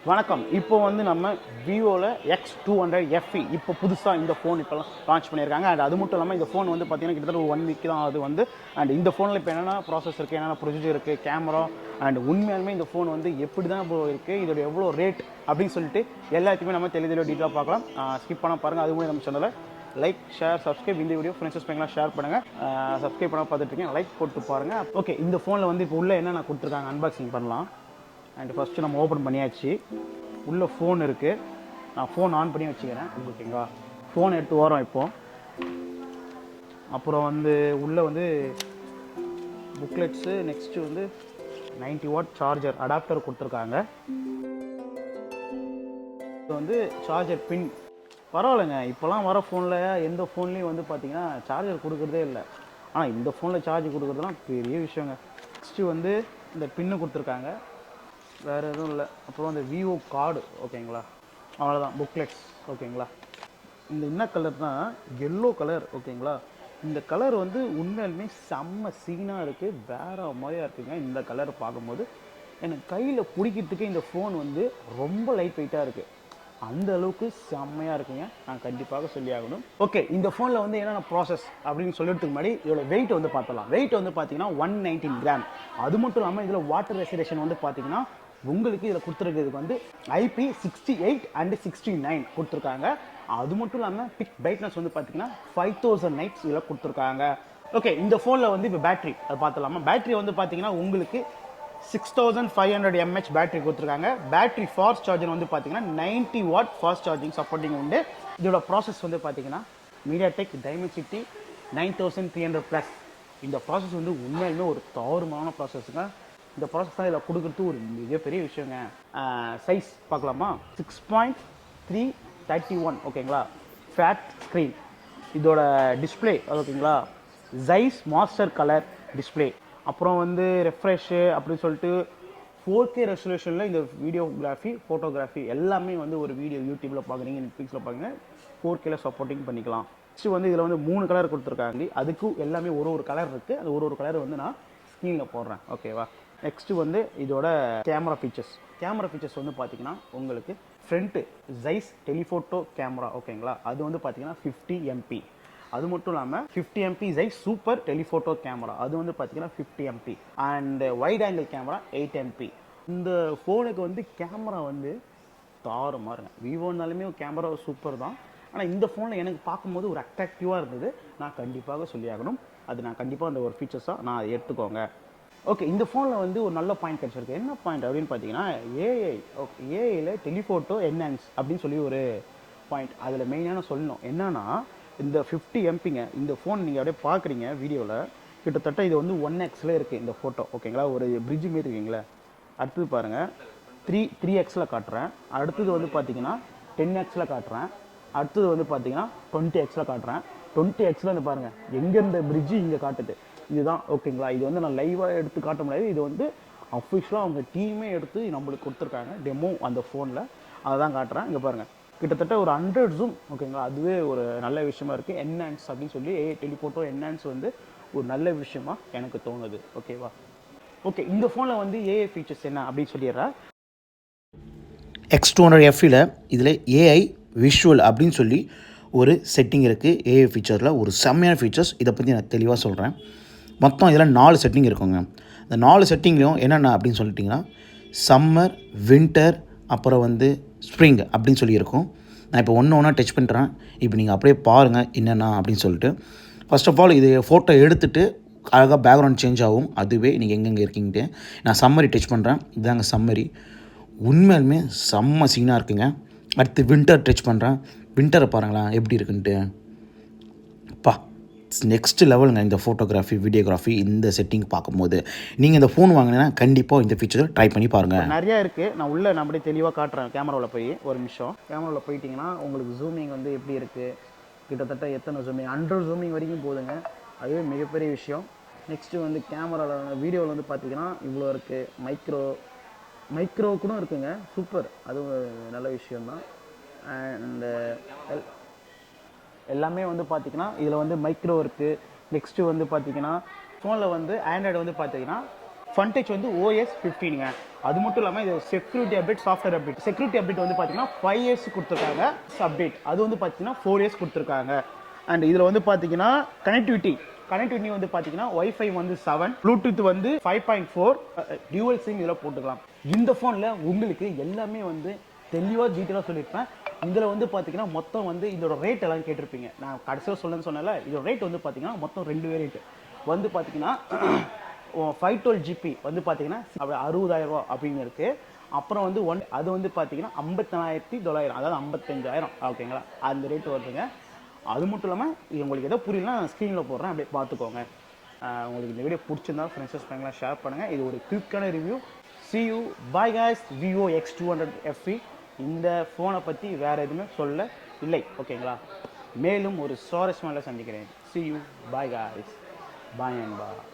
வணக்கம். இப்போ வந்து நம்ம விவோவில் X200 FE இப்போ புதுசாக இந்த ஃபோன் இப்போலாம் லான்ச் பண்ணியிருக்காங்க. அண்ட் அது மட்டும் இல்லாமல் இந்த ஃபோன் வந்து பார்த்தீங்கன்னா கிட்டத்தட்ட ஒரு 1 வீக் தான் அது வந்து. அண்ட் இந்த ஃபோனில் இப்போ என்னென்ன ப்ராசஸ் இருக்குது, என்னென்ன ப்ரொசீஜர் இருக்குது, கேமரா அண்ட் உண்மையாலுமே இந்த ஃபோன் வந்து எப்படி தான் இப்போ இருக்குது, இதோட எவ்வளோ ரேட் அப்படின்னு சொல்லிட்டு எல்லாத்தையுமே நம்ம தெளிவாக டீட்டெயிலாக பார்க்கலாம். ஸ்கிப் பண்ண பாருங்கள். அது கூட நம்ம சேனலில் லைக், ஷேர், சப்ஸ்கிரைப். இந்த வீடியோ ஃப்ரெண்ட்ஸ் பேங்கலாம் ஷேர் பண்ணுங்கள். சப்ஸ்கிரைப் பண்ண பார்த்துட்டு இருக்கீங்க, லைக் போட்டு பாருங்கள். ஓகே, இந்த ஃபோனில் வந்து இப்போ உள்ள என்னென்ன கொடுத்துருக்காங்க அன்பாக்சிங் பண்ணலாம். அண்ட் ஃபஸ்ட்டு நம்ம ஓப்பன் பண்ணியாச்சு. உள்ளே ஃபோன் இருக்குது. நான் ஃபோன் ஆன் பண்ணி வச்சுக்கிறேன். ஓகேங்களா, ஃபோன் எடுத்து வரோம் இப்போது. அப்புறம் வந்து உள்ளே வந்து புக்லெட்ஸு, நெக்ஸ்ட்டு வந்து 90 வாட் சார்ஜர் அடாப்டர் கொடுத்துருக்காங்க. இது வந்து சார்ஜர் பின் பரவாயில்லைங்க. இப்போலாம் வர ஃபோனில் எந்த ஃபோன்லேயும் வந்து பார்த்திங்கன்னா சார்ஜர் கொடுக்குறதே இல்லை. ஆனால் இந்த ஃபோனில் சார்ஜ் கொடுக்குறதுலாம் பெரிய விஷயங்க. நெக்ஸ்ட்டு வந்து இந்த பின்னு கொடுத்துருக்காங்க, வேறு எதுவும் இல்லை. அப்புறம் அந்த விவோ கார்டு. ஓகேங்களா, அவ்வளோதான். புக்லெட்ஸ். ஓகேங்களா, இந்த என்ன கலர் தான் எல்லோ கலர். ஓகேங்களா, இந்த கலர் வந்து உண்மையிலுமே செம்ம சீனாக இருக்குது, வேறு மாதிரியாக இருக்குங்க. இந்த கலர் பார்க்கும்போது எனக்கு கையில் பிடிக்கிறதுக்கே இந்த ஃபோன் வந்து ரொம்ப லைட் வெயிட்டாக இருக்குது. அந்த அளவுக்கு செம்மையாக இருக்குங்க, நான் கண்டிப்பாக சொல்லி ஆகணும். ஓகே, இந்த ஃபோனில் வந்து என்னென்ன ப்ராசஸ் அப்படின்னு சொல்லிட்டு முன்னாடி இதோட வெயிட் வந்து பார்த்தலாம். வெயிட் வந்து பார்த்தீங்கன்னா 119 கிராம். அது மட்டும் இல்லாமல் இதில் வாட்டர் ரெசிடேஷன் வந்து பார்த்தீங்கன்னா உங்களுக்கு இதில் கொடுத்துருக்கிறதுக்கு வந்து IP68 அண்ட் 69 கொடுத்துருக்காங்க. அது மட்டும் இல்லாமல் பிக் பிரைட்னஸ் வந்து பார்த்தீங்கன்னா 5000 நைட்ஸ் இதில் கொடுத்துருக்காங்க. ஓகே, இந்த ஃபோனில் வந்து இப்போ பேட்டரி அது பார்த்துலாமா. பேட்டரி வந்து பார்த்தீங்கன்னா உங்களுக்கு 6500 mAh பேட்டரி கொடுத்துருக்காங்க. பேட்டரி ஃபாஸ்ட் சார்ஜர் வந்து பார்த்தீங்கன்னா 90 வாட் ஃபாஸ்ட் சார்ஜிங் சப்போர்ட்டிங் உண்டு. இதோட ப்ராசஸ் வந்து பார்த்தீங்கன்னா மீடியாடெக் டைமென்சிட்டி 9300+. இந்த ப்ராசஸ் வந்து உண்மையிலுமே ஒரு தாறுமாறான ப்ராசஸ்ங்க. இந்த ப்ராசஸ் தான் இதில் கொடுக்குறது ஒரு மிகப்பெரிய விஷயங்க. சைஸ் பார்க்கலாமா. 6.331. ஓகேங்களா, ஃபேட் ஸ்க்ரீன். இதோட டிஸ்பிளே ஓகேங்களா, ஜைஸ் மாஸ்டர் கலர் டிஸ்பிளே. அப்புறம் வந்து ரெஃப்ரெஷ்ஷு அப்படின்னு சொல்லிட்டு 4K ரெசல்யூஷனில் இந்த வீடியோகிராஃபி, ஃபோட்டோகிராஃபி எல்லாமே வந்து ஒரு வீடியோ யூடியூப்பில் பார்க்குறீங்க, நெட்ஃப்ளிக்ஸில் பார்க்குறீங்க, 4Kல சப்போர்ட்டிங் பண்ணிக்கலாம். நெக்ஸ்ட்டு வந்து இதில் வந்து 3 கலர் கொடுத்துருக்காங்க. அதுக்கும் எல்லாமே ஒரு கலர் இருக்குது. அது ஒரு கலர் வந்து நான் ஸ்க்ரீனில் போடுறேன். ஓகேவா. நெக்ஸ்ட்டு வந்து இதோட கேமரா ஃபீச்சர்ஸ். கேமரா ஃபீச்சர்ஸ் வந்து பார்த்தீங்கன்னா உங்களுக்கு ஃப்ரண்ட்டு ஜைஸ் டெலிஃபோட்டோ கேமரா. ஓகேங்களா, அது வந்து பார்த்தீங்கன்னா 50 MP. அது மட்டும் இல்லாமல் 50 MP Zeiss super telephoto camera, அது வந்து பார்த்தீங்கன்னா 50 MP. And wide angle camera 8 MP. இந்த ஃபோனுக்கு வந்து கேமரா வந்து தாறுமாறுங்க. விவோனாலுமே கேமரா சூப்பர் தான். ஆனால் இந்த ஃபோனில் எனக்கு பார்க்கும்போது ஒரு அட்ராக்டிவாக இருந்தது, நான் கண்டிப்பாக சொல்லி ஆகணும். அது நான் கண்டிப்பாக அந்த ஒரு ஃபீச்சர்ஸாக நான் எடுத்துக்கோங்க. ஓகே, இந்த ஃபோனில் வந்து ஒரு நல்ல பாயிண்ட் கிடச்சிருக்கு. என்ன பாயிண்ட் அப்படின்னு பார்த்தீங்கன்னா ஏஐ. ஓகே, ஏஐயில் டெலிஃபோட்டோ என்ஹான்ஸ் அப்படின்னு சொல்லி ஒரு பாயிண்ட் அதில் மெயினான சொல்லணும். என்னன்னா இந்த 50 MPங்க. இந்த ஃபோன் நீங்கள் அப்படியே பார்க்குறீங்க வீடியோவில், கிட்டத்தட்ட இது வந்து 1Xல இருக்குது இந்த ஃபோட்டோ. ஓகேங்களா, ஒரு பிரிட்ஜு மாரி இருக்குங்களா. அடுத்தது பாருங்கள், 3Xல காட்டுறேன். அடுத்தது வந்து பார்த்தீங்கன்னா 10Xல காட்டுறேன். அடுத்தது வந்து பார்த்தீங்கன்னா 20Xல காட்டுறேன். 20Xல வந்து பாருங்கள், எங்கே இருந்த பிரிட்ஜு இங்கே காட்டுது. இதுதான். ஓகேங்களா, இது வந்து நான் லைவாக எடுத்து காட்ட முடியாது. இது வந்து அஃபிஷியலாக அவங்க டீமே எடுத்து நம்மளுக்கு கொடுத்துருக்காங்க டெமோ அந்த ஃபோனில். அதை தான் காட்டுறேன். இங்கே பாருங்கள், கிட்டத்தட்ட ஒரு 100 ஜூம். ஓகேங்களா, அதுவே ஒரு நல்ல விஷயமா இருக்குது. என்ஹான்ஸ் அப்படின்னு சொல்லி டெலிஃபோட்டோ என்ஹான்ஸ் வந்து ஒரு நல்ல விஷயமா எனக்கு தோணுது. ஓகேவா. ஓகே, இந்த ஃபோனில் வந்து ஏஐ ஃபீச்சர்ஸ் என்ன அப்படின்னு சொல்லிடுறேன். X200 FEல இதில் ஏஐ விஷுவல் அப்படின்னு சொல்லி ஒரு செட்டிங் இருக்குது. ஏஐ ஃபீச்சரில் ஒரு செம்மையான ஃபீச்சர்ஸ். இதை பற்றி நான் தெளிவாக சொல்கிறேன். மொத்தம் இதில் 4 செட்டிங் இருக்குங்க. இந்த 4 செட்டிங்லையும் என்னென்ன அப்படின்னு சொல்லிட்டிங்கன்னா சம்மர், வின்டர், அப்புறம் வந்து ஸ்ப்ரிங் அப்படின்னு சொல்லியிருக்கும். நான் இப்போ ஒன்று டச் பண்ணுறேன். இப்போ நீங்கள் அப்படியே பாருங்கள் என்னென்னா அப்படின்னு சொல்லிட்டு. ஃபர்ஸ்ட் ஆஃப் ஆல் இது ஃபோட்டோ எடுத்துகிட்டு அழகாக பேக்ரவுண்ட் சேஞ்ச் ஆகும். அதுவே நீங்கள் எங்கெங்கே இருக்கீங்கட்டு. நான் சம்மரி டச் பண்ணுறேன். இதுதாங்க சம்மரி. உண்மையாலுமே செம்ம சீனாக இருக்குங்க. அடுத்து வின்டர் டச் பண்ணுறேன். வின்டரை பாருங்களேன் எப்படி இருக்குன்ட்டு. பா, நெக்ஸ்ட் லெவலுங்க இந்த ஃபோட்டோகிராஃபி, வீடியோகிராஃபி. இந்த செட்டிங் பார்க்கும்போது நீங்கள் இந்த ஃபோன் வாங்கினீங்கன்னா கண்டிப்பாக இந்த ஃபீச்சரை ட்ரை பண்ணி பாருங்கள். நிறையா இருக்குது. நான் உள்ளே நான் அப்படியே தெளிவாக காட்டுறேன். கேமராவில் போய் ஒரு நிமிஷம். கேமராவில் போயிட்டிங்கன்னா உங்களுக்கு ஜூமிங் வந்து எப்படி இருக்குது, கிட்டத்தட்ட எத்தனை ஜூமிங் 100 ஜூமிங் வரைக்கும் போதுங்க. அதுவே மிகப்பெரிய விஷயம். நெக்ஸ்ட்டு வந்து கேமராவில் வீடியோவில் வந்து பார்த்திங்கன்னா இவ்வளோ இருக்குது. மைக்ரோ கூட இருக்குங்க. சூப்பர், அதுவும் நல்ல விஷயந்தான். அண்டு எல்லாமே வந்து பார்த்திங்கன்னா இதில் வந்து மைக்ரோ இருக்குது. நெக்ஸ்ட்டு வந்து பார்த்திங்கன்னா ஃபோனில் வந்து ஆண்ட்ராய்டு வந்து பார்த்திங்கன்னா ஃப்ரண்ட் டச் வந்து ஓஎஸ் 15ங்க. அது மட்டும் இல்லாமல் இது security update, software update. Security update வந்து பார்த்தீங்கன்னா 5 இயர்ஸ் கொடுத்துருக்காங்க. அப்டேட் அது வந்து பார்த்தீங்கன்னா 4 இயர்ஸ் கொடுத்துருக்காங்க. அண்ட் இதில் வந்து பார்த்தீங்கன்னா கனெக்டிவிட்டி வந்து பார்த்தீங்கன்னா வைஃபை வந்து 7, ப்ளூடூத் வந்து 5.4, டியூவல் சிம் இதில் போட்டுக்கலாம். இந்த ஃபோனில் உங்களுக்கு எல்லாமே வந்து தெளிவாக டீட்டெயிலாக சொல்லியிருப்பேன். இதில் வந்து பார்த்தீங்கன்னா மொத்தம் வந்து இதோட ரேட் எல்லாம் கேட்டிருப்பீங்க. நான் கடைசியாக சொல்லணும்னு சொன்னால இதோட ரேட் வந்து பார்த்தீங்கன்னா மொத்தம் 2 வேரியண்ட் வந்து பார்த்தீங்கன்னா 512 GB வந்து பார்த்தீங்கன்னா 60,000 ரூபா அப்படின்னு இருக்குது. அப்புறம் வந்து அது வந்து பார்த்தீங்கன்னா 54,900, அதாவது 55,000, ஓகேங்களா? அந்த ரேட் வருதுங்க. அது மட்டும் இல்லாமல் உங்களுக்கு எதோ புரியலனா ஸ்க்ரீனில் போடுறேன், அப்படியே பார்த்துக்கோங்க. உங்களுக்கு இந்த வீடியோ பிடிச்சிருந்தா ஃப்ரெண்ட்ஸ் ஃபேமிலியாக ஷேர் பண்ணுங்கள். இது ஒரு குயிக்கான review. See you, bye guys. Vivo X200 FE. இந்த ஃபோனை பற்றி வேறு எதுவுமே சொல்ல இல்லை, ஓகேங்களா? மேலும் ஒரு சுவாரஸ்யமாக சந்திக்கிறேன். See you, bye guys. Bye and bye.